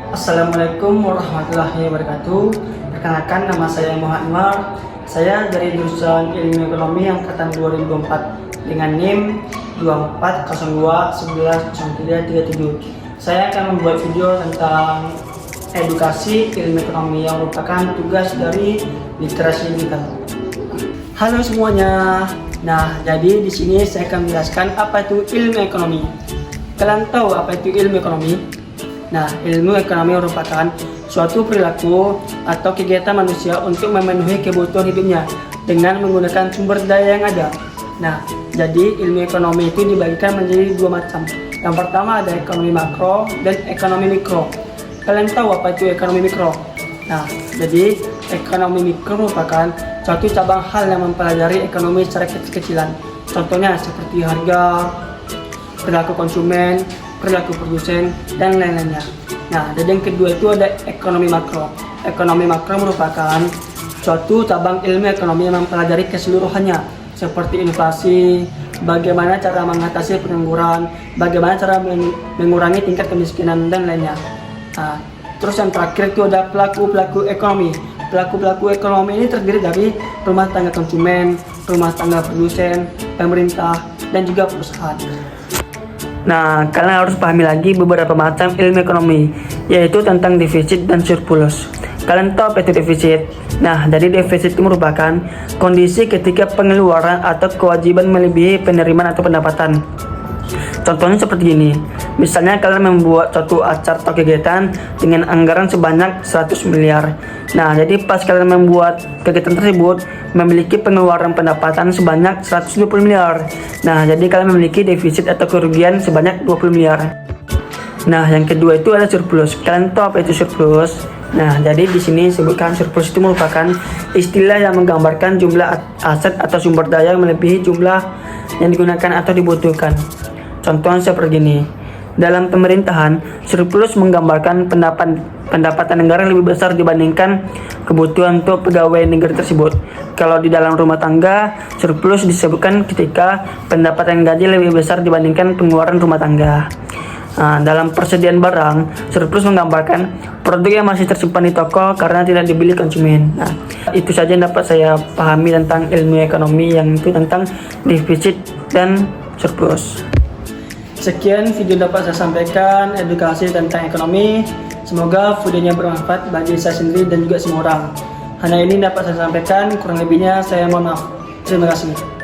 Assalamualaikum warahmatullahi wabarakatuh. Perkenalkan, nama saya Muhammad Anwar. Saya dari jurusan Ilmu Ekonomi angkatan 2024 dengan NIM 2402110337. Saya akan membuat video tentang edukasi ilmu ekonomi yang merupakan tugas dari literasi digital. Halo semuanya. Nah, jadi di sini saya akan menjelaskan apa itu ilmu ekonomi. Kalian tahu apa itu ilmu ekonomi? Nah, ilmu ekonomi merupakan suatu perilaku atau kegiatan manusia untuk memenuhi kebutuhan hidupnya dengan menggunakan sumber daya yang ada. Nah, jadi ilmu ekonomi itu dibagikan menjadi dua macam. Yang pertama ada ekonomi makro dan ekonomi mikro. Kalian tahu apa itu ekonomi mikro? Nah, jadi ekonomi mikro merupakan suatu cabang hal yang mempelajari ekonomi secara kecil-kecilan. Contohnya seperti harga, perilaku konsumen, perilaku produsen, dan lain-lainnya. Nah, dan yang kedua itu ada ekonomi makro. Ekonomi makro merupakan suatu cabang ilmu ekonomi yang mempelajari keseluruhannya, seperti inflasi, bagaimana cara mengatasi pengangguran, bagaimana cara mengurangi tingkat kemiskinan, dan lainnya. Nah, terus yang terakhir itu ada pelaku-pelaku ekonomi. Pelaku-pelaku ekonomi ini terdiri dari rumah tangga konsumen, rumah tangga produsen, pemerintah, dan juga perusahaan. Nah, kalian harus pahami lagi beberapa macam ilmu ekonomi, yaitu tentang defisit dan surplus. Kalian tahu apa itu defisit? Nah, jadi defisit itu merupakan kondisi ketika pengeluaran atau kewajiban melebihi penerimaan atau pendapatan. Contohnya seperti ini. Misalnya kalian membuat suatu acara atau kegiatan dengan anggaran sebanyak 100 miliar. Nah, jadi pas kalian membuat kegiatan tersebut memiliki pengeluaran pendapatan sebanyak 120 miliar. Nah, jadi kalian memiliki defisit atau kerugian sebanyak 20 miliar. Nah, yang kedua itu ada surplus. Kalian tahu apa itu surplus? Nah, jadi di sini disebutkan surplus itu merupakan istilah yang menggambarkan jumlah aset atau sumber daya yang melebihi jumlah yang digunakan atau dibutuhkan. Contohnya seperti ini. Dalam pemerintahan, surplus menggambarkan pendapatan negara lebih besar dibandingkan kebutuhan untuk pegawai negara tersebut. Kalau di dalam rumah tangga, surplus disebutkan ketika pendapatan gaji lebih besar dibandingkan pengeluaran rumah tangga. Nah, dalam persediaan barang, surplus menggambarkan produk yang masih tersimpan di toko karena tidak dibeli konsumen. Nah, itu saja yang dapat saya pahami tentang ilmu ekonomi, yang itu tentang defisit dan surplus. Sekian video dapat saya sampaikan, edukasi tentang ekonomi. Semoga videonya bermanfaat bagi saya sendiri dan juga semua orang. Hanya ini dapat saya sampaikan, kurang lebihnya saya mohon maaf. Terima kasih.